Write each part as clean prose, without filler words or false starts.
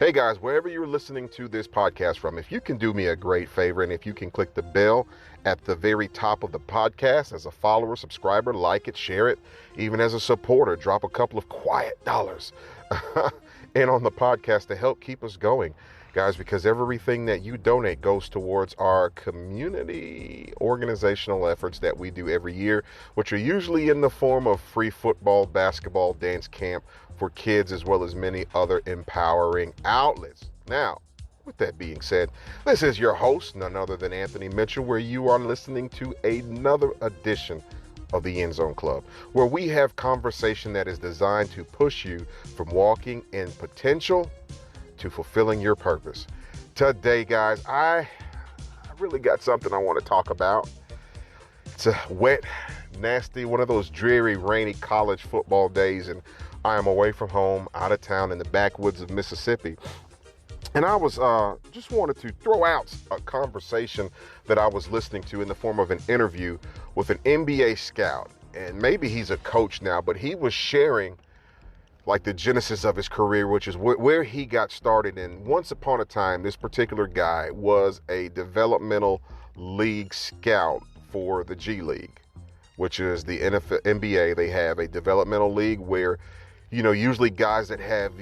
Hey guys, wherever you're listening to this podcast from, if you can do me a great favor and if you can click the bell at the very top of the podcast as a follower, subscriber, like it, share it, even as a supporter, drop a couple of quiet dollars in on the podcast to help keep us going. Guys, because everything that you donate goes towards our community organizational efforts that we do every year, which are usually in the form of free football, basketball, dance camp for kids, as well as many other empowering outlets. Now, with that being said, this is your host, none other than Anthony Mitchell, where you are listening to another edition of the End Zone Club, where we have conversation that is designed to push you from walking in potential to fulfilling your purpose. Today, guys, I really got something I want to talk about. It's a wet, nasty, one of those dreary, rainy college football days, and I am away from home, out of town, in the backwoods of Mississippi. And I was just wanted to throw out a conversation that I was listening to in the form of an interview with an NBA scout. And maybe he's a coach now, but he was sharing like the genesis of his career, which is where he got started. And once upon a time, this particular guy was a developmental league scout for the G League, which is the NBA. They have a developmental league where, usually guys that have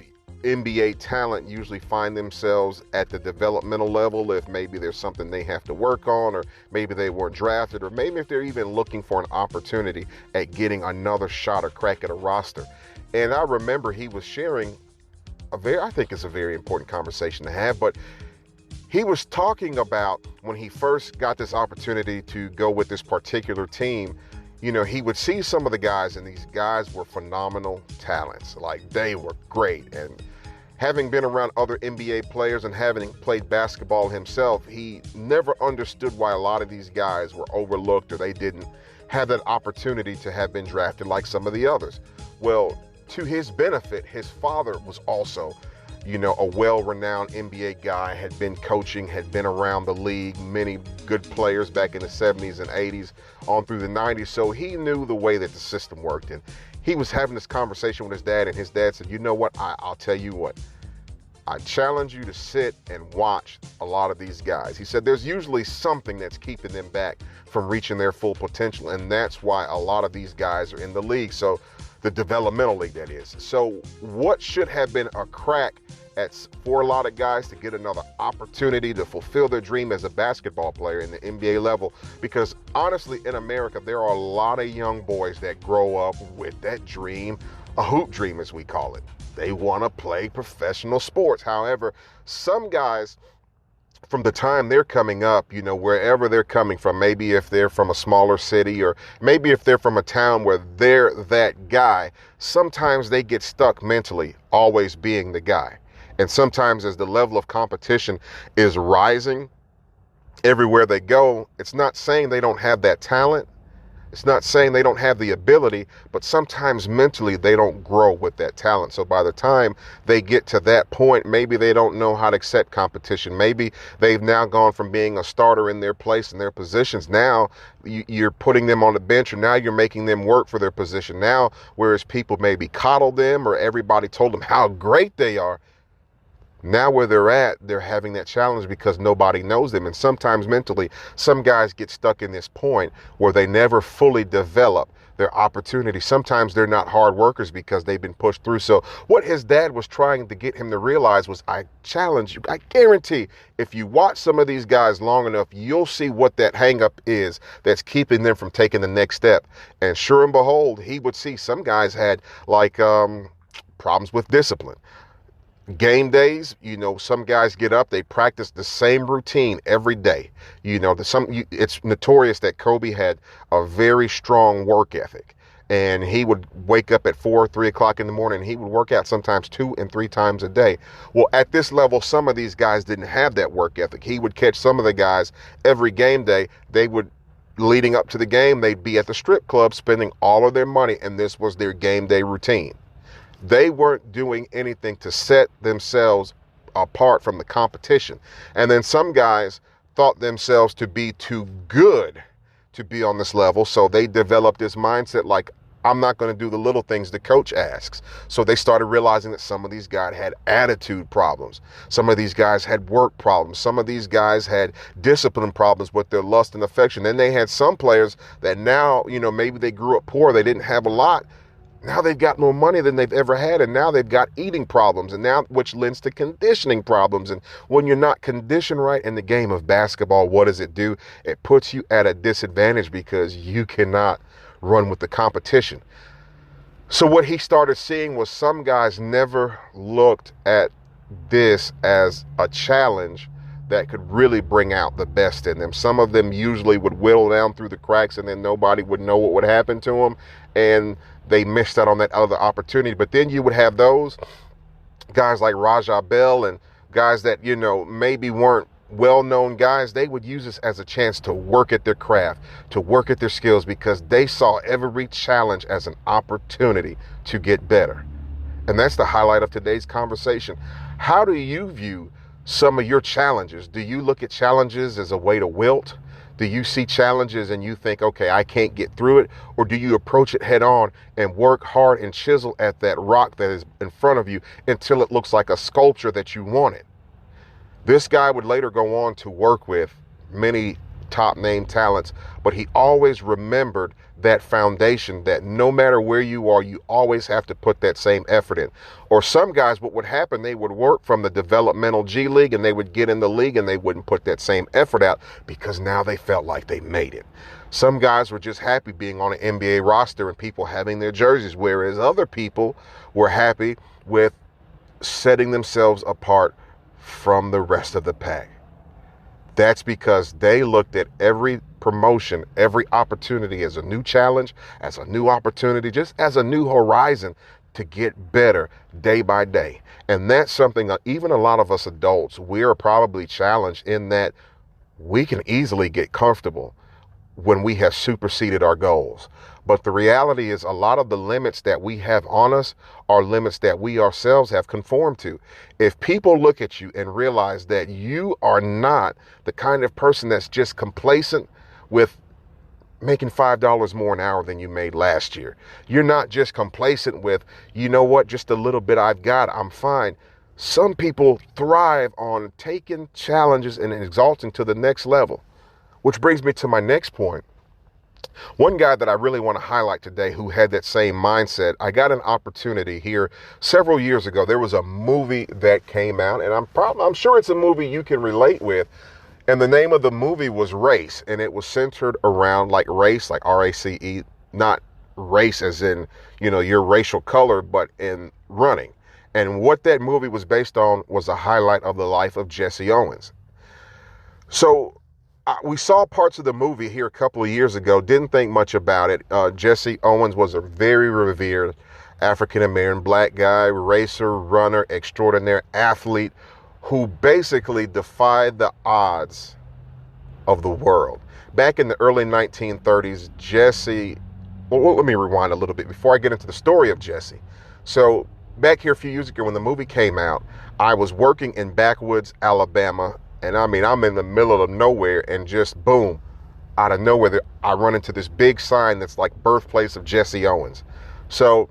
NBA talent usually find themselves at the developmental level if maybe there's something they have to work on, or maybe they weren't drafted, or maybe if they're even looking for an opportunity at getting another shot or crack at a roster. And I remember he was sharing I think it's a very important conversation to have, but he was talking about when he first got this opportunity to go with this particular team. He would see some of the guys, and these guys were phenomenal talents. Like, they were great. And having been around other NBA players and having played basketball himself, he never understood why a lot of these guys were overlooked, or they didn't have that opportunity to have been drafted like some of the others. Well, to his benefit, his father was also, a well-renowned NBA guy, had been coaching, had been around the league, many good players back in the 70s and 80s on through the 90s. So he knew the way that the system worked. And he was having this conversation with his dad, and his dad said, you know what, I'll tell you what, I challenge you to sit and watch a lot of these guys. He said there's usually something that's keeping them back from reaching their full potential, and that's why a lot of these guys are in the league. So the developmental league, that is. So what should have been a crack for a lot of guys to get another opportunity to fulfill their dream as a basketball player in the NBA level? Because honestly, in America, there are a lot of young boys that grow up with that dream, a hoop dream as we call it. They want to play professional sports. However, some guys, from the time they're coming up, wherever they're coming from, maybe if they're from a smaller city, or maybe if they're from a town where they're that guy, sometimes they get stuck mentally always being the guy. And sometimes as the level of competition is rising everywhere they go, it's not saying they don't have that talent. It's not saying they don't have the ability, but sometimes mentally they don't grow with that talent. So by the time they get to that point, maybe they don't know how to accept competition. Maybe they've now gone from being a starter in their place, in their positions. Now you're putting them on the bench, or now you're making them work for their position. Now, whereas people maybe coddled them, or everybody told them how great they are, now where they're at, they're having that challenge because nobody knows them. And sometimes mentally, some guys get stuck in this point where they never fully develop their opportunity. Sometimes they're not hard workers because they've been pushed through. So what his dad was trying to get him to realize was, I challenge you, I guarantee, if you watch some of these guys long enough, you'll see what that hang-up is that's keeping them from taking the next step. And sure and behold, he would see some guys had problems with discipline. Game days, some guys get up, they practice the same routine every day. It's notorious that Kobe had a very strong work ethic, and he would wake up at 3 o'clock in the morning, and he would work out sometimes 2 and 3 times a day. Well, at this level, some of these guys didn't have that work ethic. He would catch some of the guys every game day. Leading up to the game, they'd be at the strip club spending all of their money, and this was their game day routine. They weren't doing anything to set themselves apart from the competition. And then some guys thought themselves to be too good to be on this level. So they developed this mindset like, I'm not going to do the little things the coach asks. So they started realizing that some of these guys had attitude problems. Some of these guys had work problems. Some of these guys had discipline problems with their lust and affection. Then they had some players that now, maybe they grew up poor. They didn't have a lot. Now they've got more money than they've ever had, and now they've got eating problems, and now which lends to conditioning problems. And when you're not conditioned right in the game of basketball, what does it do? It puts you at a disadvantage because you cannot run with the competition. So what he started seeing was some guys never looked at this as a challenge that could really bring out the best in them. Some of them usually would whittle down through the cracks, and then nobody would know what would happen to them, and they missed out on that other opportunity. But then you would have those guys like Raja Bell and guys that, maybe weren't well-known guys. They would use this as a chance to work at their craft, to work at their skills, because they saw every challenge as an opportunity to get better. And that's the highlight of today's conversation. How do you view some of your challenges? Do you look at challenges as a way to wilt? Do you see challenges and you think, okay, I can't get through it? Or do you approach it head on and work hard and chisel at that rock that is in front of you until it looks like a sculpture that you wanted? This guy would later go on to work with many top name talents, but he always remembered that foundation, that no matter where you are, you always have to put that same effort in. Or some guys, what would happen, they would work from the developmental G League and they would get in the league and they wouldn't put that same effort out because now they felt like they made it. Some guys were just happy being on an NBA roster and people having their jerseys, whereas other people were happy with setting themselves apart from the rest of the pack. That's because they looked at every promotion, every opportunity as a new challenge, as a new opportunity, just as a new horizon to get better day by day. And that's something that even a lot of us adults, we are probably challenged in that we can easily get comfortable when we have superseded our goals. But the reality is a lot of the limits that we have on us are limits that we ourselves have conformed to. If people look at you and realize that you are not the kind of person that's just complacent with making $5 more an hour than you made last year. You're not just complacent with, just a little bit I've got, I'm fine. Some people thrive on taking challenges and exalting to the next level, which brings me to my next point. One guy that I really want to highlight today who had that same mindset, I got an opportunity here several years ago. There was a movie that came out, and I'm sure it's a movie you can relate with. And the name of the movie was Race, and it was centered around like race, like RACE, not race as in, your racial color, but in running. And what that movie was based on was a highlight of the life of Jesse Owens. So we saw parts of the movie here a couple of years ago, didn't think much about it. Jesse Owens was a very revered African-American black guy, racer, runner, extraordinary athlete who basically defied the odds of the world. Back in the early 1930s, let me rewind a little bit before I get into the story of Jesse. So back here a few years ago when the movie came out, I was working in backwoods, Alabama. And I'm in the middle of nowhere, and just boom, out of nowhere, I run into this big sign that's like birthplace of Jesse Owens. So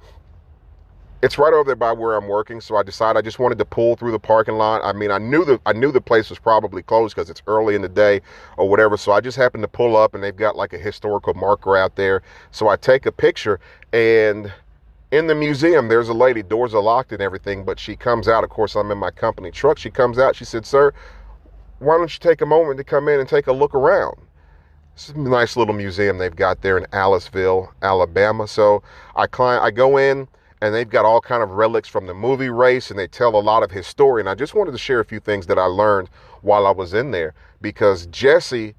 it's right over there by where I'm working. So I decided I just wanted to pull through the parking lot. I knew the place was probably closed because it's early in the day or whatever. So I just happened to pull up, and they've got like a historical marker out there. So I take a picture, and in the museum, there's a lady, doors are locked and everything, but she comes out. Of course, I'm in my company truck. She comes out. She said, "Sir, why don't you take a moment to come in and take a look around?" It's a nice little museum they've got there in Aliceville, Alabama. So I go in, and they've got all kind of relics from the movie Race, and they tell a lot of his story. And I just wanted to share a few things that I learned while I was in there, because Jesse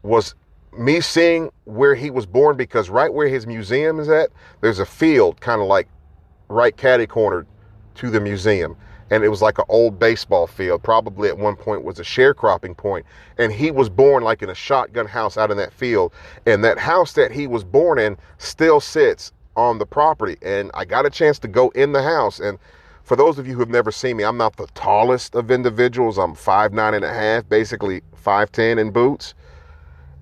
was me seeing where he was born, because right where his museum is at, there's a field kind of like right catty cornered to the museum. And it was like an old baseball field, probably at one point was a sharecropping point. And he was born like in a shotgun house out in that field. And that house that he was born in still sits on the property. And I got a chance to go in the house. And for those of you who have never seen me, I'm not the tallest of individuals. I'm 5'9.5", basically 5'10" in boots.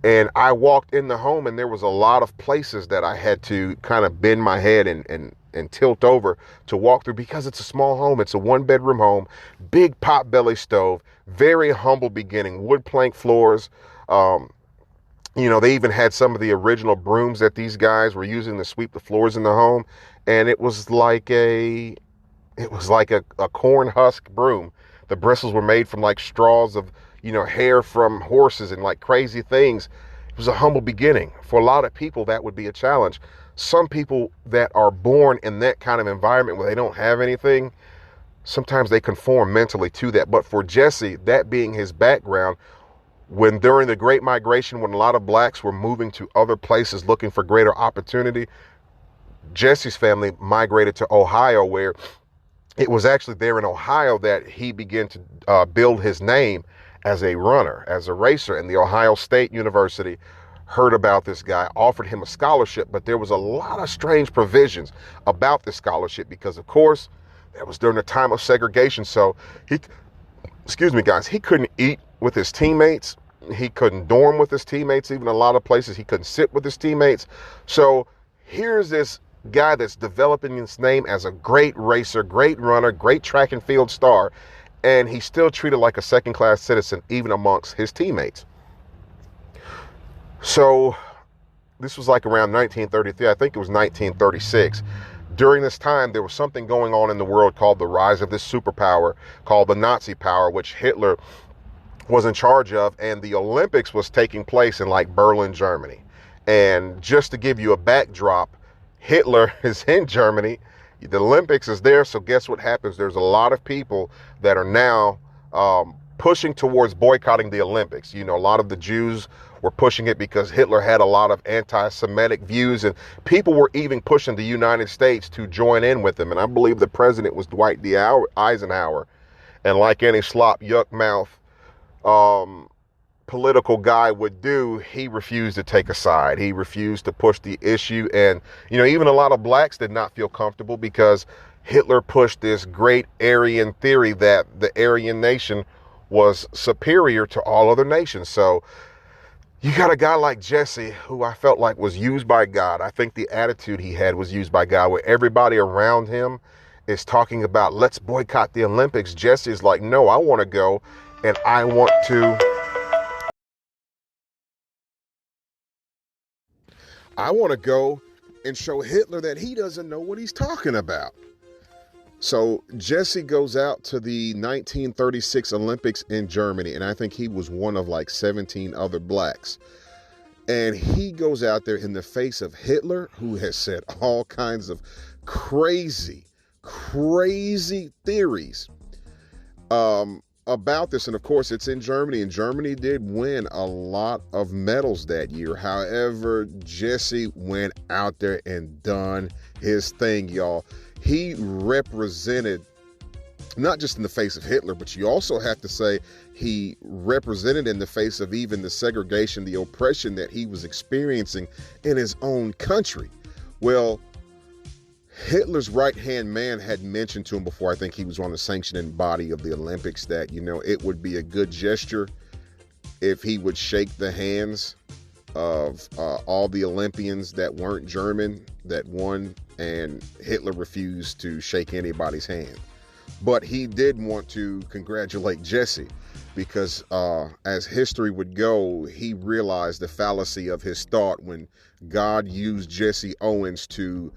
And I walked in the home, and there was a lot of places that I had to kind of bend my head and tilt over to walk through, because it's a small home. It's a 1-bedroom home, big pot-belly stove, very humble beginning, wood plank floors. They even had some of the original brooms that these guys were using to sweep the floors in the home. And it was like a corn husk broom. The bristles were made from like straws of, hair from horses and like crazy things. It was a humble beginning. For a lot of people, that would be a challenge. Some people that are born in that kind of environment where they don't have anything, sometimes they conform mentally to that. But for Jesse, that being his background, when during the Great Migration, when a lot of blacks were moving to other places looking for greater opportunity, Jesse's family migrated to Ohio, where it was actually there in Ohio that he began to build his name as a runner, as a racer. And the Ohio State University heard about this guy, offered him a scholarship, but there was a lot of strange provisions about this scholarship because, of course, that was during the time of segregation. So he couldn't eat with his teammates. He couldn't dorm with his teammates. Even a lot of places he couldn't sit with his teammates. So here's this guy that's developing his name as a great racer, great runner, great track and field star, and he's still treated like a second-class citizen even amongst his teammates. So this was like around 1933. I think it was 1936. During this time, there was something going on in the world called the rise of this superpower called the Nazi power, which Hitler was in charge of, and the Olympics was taking place in like Berlin, Germany. And just to give you a backdrop, Hitler is in Germany, the Olympics is there, so guess what happens? There's a lot of people that are now pushing towards boycotting the Olympics. A lot of the Jews were pushing it because Hitler had a lot of anti-Semitic views, and people were even pushing the United States to join in with them. And I believe the president was Dwight D. Eisenhower. And like any slop, yuck mouth political guy would do, he refused to take a side. He refused to push the issue. And, even a lot of blacks did not feel comfortable because Hitler pushed this great Aryan theory that the Aryan nation was superior to all other nations. So you got a guy like Jesse, who I felt like was used by God. I think the attitude he had was used by God, where everybody around him is talking about, let's boycott the Olympics. Jesse is like, no, I want to go, and I want to go and show Hitler that he doesn't know what he's talking about. So Jesse goes out to the 1936 Olympics in Germany, and I think he was one of like 17 other blacks. And he goes out there in the face of Hitler, who has said all kinds of crazy theories about this. And of course, it's in Germany, and Germany did win a lot of medals that year. However, Jesse went out there and done his thing, y'all. He represented, not just in the face of Hitler, but you also have to say he represented in the face of even the segregation, the oppression that he was experiencing in his own country. Well, Hitler's right-hand man had mentioned to him before, I think he was on the sanctioning body of the Olympics, that, it would be a good gesture if he would shake the hands of all the Olympians that weren't German that won, and Hitler refused to shake anybody's hand. But he did want to congratulate Jesse because, as history would go, he realized the fallacy of his thought when God used Jesse Owens to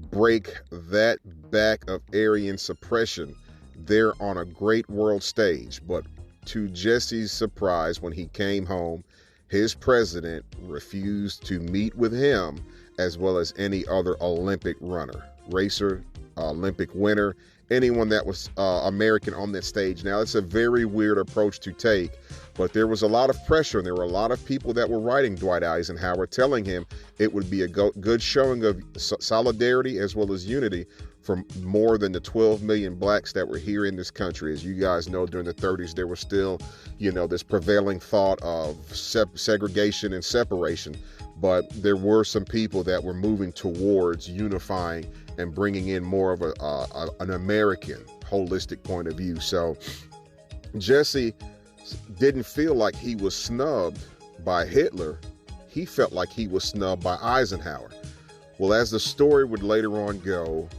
break that back of Aryan suppression there on a great world stage. But to Jesse's surprise, when he came home, his president refused to meet with him, as well as any other Olympic runner, racer, Olympic winner, anyone that was American on that stage. Now, it's a very weird approach to take, but there was a lot of pressure, and there were a lot of people that were writing Dwight Eisenhower, telling him it would be a good showing of solidarity as well as unity from more than the 12 million blacks that were here in this country. As you guys know, during the 30s, there was still, this prevailing thought of segregation and separation. But there were some people that were moving towards unifying and bringing in more of an American holistic point of view. So Jesse didn't feel like he was snubbed by Hitler he felt like he was snubbed by Eisenhower. Well, as the story would later on go,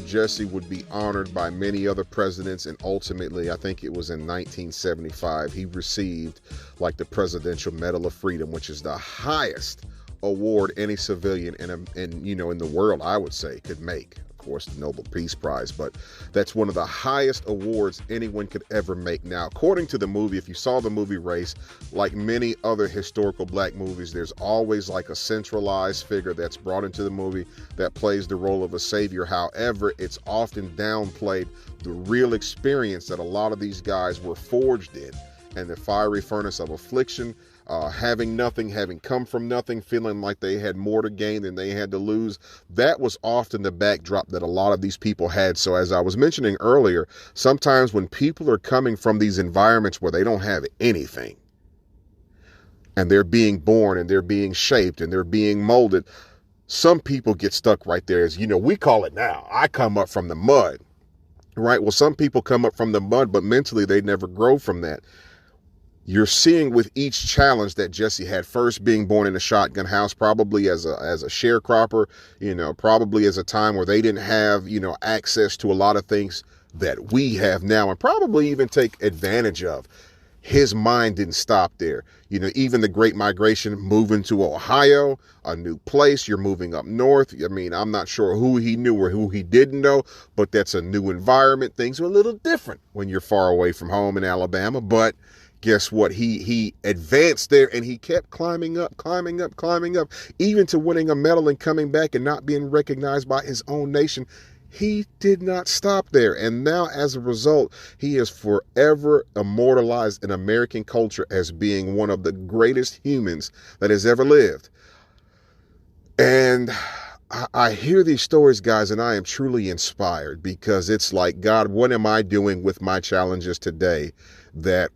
Jesse would be honored by many other presidents, and ultimately, I think it was in 1975, he received like the Presidential Medal of Freedom, which is the highest award any civilian in the world, I would say, could make. Of course, the Nobel Peace Prize, but that's one of the highest awards anyone could ever make. Now, according to the movie, if you saw the movie Race, like many other historical black movies, there's always like a centralized figure that's brought into the movie that plays the role of a savior. However, it's often downplayed the real experience that a lot of these guys were forged in, and the fiery furnace of affliction, having nothing, having come from nothing, feeling like they had more to gain than they had to lose. That was often the backdrop that a lot of these people had. So as I was mentioning earlier, sometimes when people are coming from these environments where they don't have anything, and they're being born and they're being shaped and they're being molded, some people get stuck right there. As we call it now, I come up from the mud, right? Well, some people come up from the mud, but mentally they never grow from that. You're seeing with each challenge that Jesse had, first being born in a shotgun house, probably as a sharecropper, probably as a time where they didn't have, access to a lot of things that we have now and probably even take advantage of. His mind didn't stop there. Even the Great Migration, moving to Ohio, a new place, you're moving up north. I mean, I'm not sure who he knew or who he didn't know, but that's a new environment. Things are a little different when you're far away from home in Alabama, but guess what? He advanced there, and he kept climbing up, even to winning a medal and coming back and not being recognized by his own nation. He did not stop there. And now, as a result, he is forever immortalized in American culture as being one of the greatest humans that has ever lived. And I hear these stories, guys, and I am truly inspired, because it's like, God, what am I doing with my challenges today that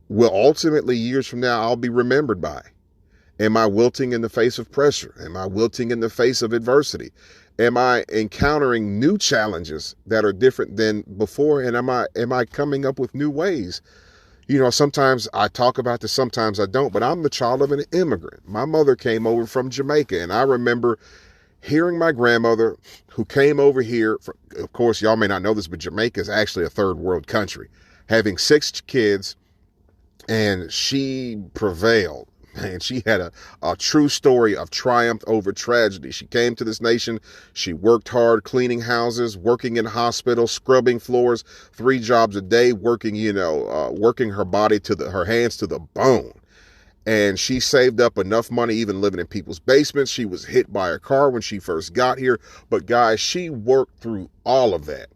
will ultimately, years from now, I'll be remembered by? Am I wilting in the face of pressure? Am I wilting in the face of adversity? Am I encountering new challenges that are different than before? And am I coming up with new ways? Sometimes I talk about this, sometimes I don't, but I'm the child of an immigrant. My mother came over from Jamaica, and I remember hearing my grandmother, who came over here, of course, y'all may not know this, but Jamaica is actually a third world country, having 6 kids, and she prevailed. And she had a true story of triumph over tragedy. She came to this nation. She worked hard, cleaning houses, working in hospitals, scrubbing floors, 3 jobs a day, working her body her hands to the bone. And she saved up enough money, even living in people's basements. She was hit by a car when she first got here. But guys, she worked through all of that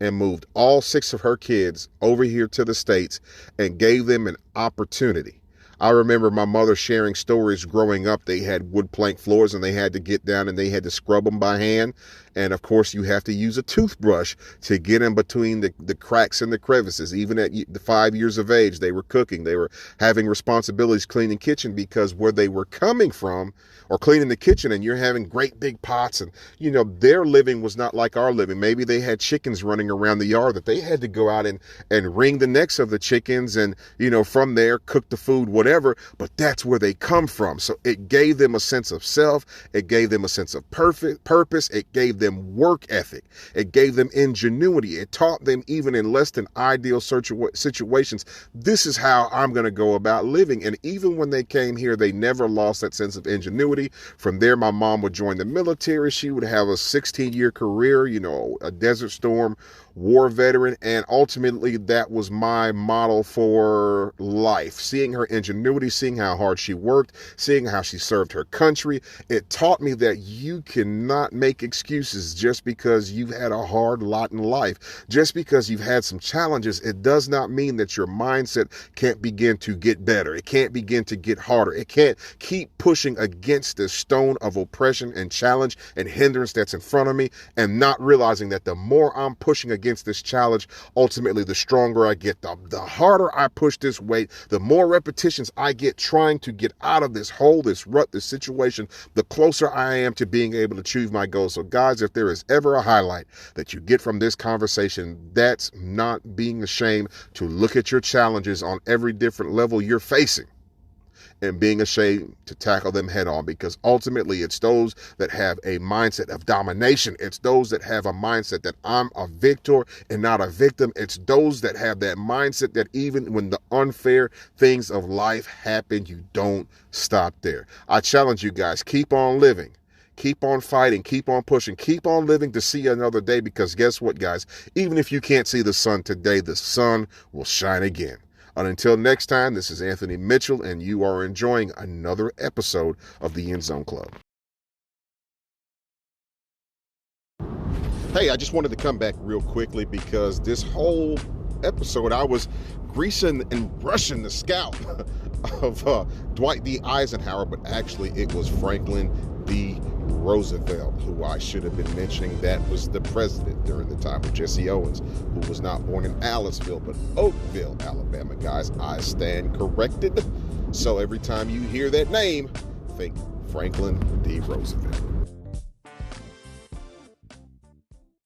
and moved all 6 of her kids over here to the States and gave them an opportunity. I remember my mother sharing stories growing up. They had wood plank floors, and they had to get down and they had to scrub them by hand. And of course, you have to use a toothbrush to get in between the cracks and the crevices. Even at the 5 years of age, they were cooking. They were having responsibilities cleaning kitchen, because where they were coming from, or cleaning the kitchen, and you're having great big pots, and their living was not like our living. Maybe they had chickens running around the yard that they had to go out and wring the necks of the chickens, and from there cook the food, whatever. But that's where they come from. So it gave them a sense of self. It gave them a sense of purpose. It gave them work ethic. It gave them ingenuity. It taught them, even in less than ideal situations, this is how I'm going to go about living. And even when they came here, they never lost that sense of ingenuity. From there, my mom would join the military. She would have a 16-year career, a Desert Storm war veteran. And ultimately, that was my model for life. Seeing her ingenuity, seeing how hard she worked, seeing how she served her country. It taught me that you cannot make excuses just because you've had a hard lot in life. Just because you've had some challenges, it does not mean that your mindset can't begin to get better. It can't begin to get harder. It can't keep pushing against the stone of oppression and challenge and hindrance that's in front of me, and not realizing that the more I'm pushing against this challenge, ultimately the stronger I get. The harder I push this weight, the more repetitions I get trying to get out of this hole, this rut, this situation, the closer I am to being able to achieve my goals. So guys, if there is ever a highlight that you get from this conversation, that's not being ashamed to look at your challenges on every different level you're facing. and being ashamed to tackle them head on, because ultimately it's those that have a mindset of domination. It's those that have a mindset that I'm a victor and not a victim. It's those that have that mindset that even when the unfair things of life happen, you don't stop there. I challenge you guys, keep on living. Keep on fighting, keep on pushing, keep on living to see another day, because guess what, guys? Even if you can't see the sun today, the sun will shine again. And until next time, this is Anthony Mitchell, and you are enjoying another episode of the End Zone Club. Hey, I just wanted to come back real quickly because this whole episode I was greasing and brushing the scalp of Dwight D. Eisenhower, but actually it was Franklin D. Roosevelt, who I should have been mentioning. That was the president during the time of Jesse Owens, who was not born in Aliceville, but Oakville, Alabama. Guys, I stand corrected. So every time you hear that name, think Franklin D. Roosevelt.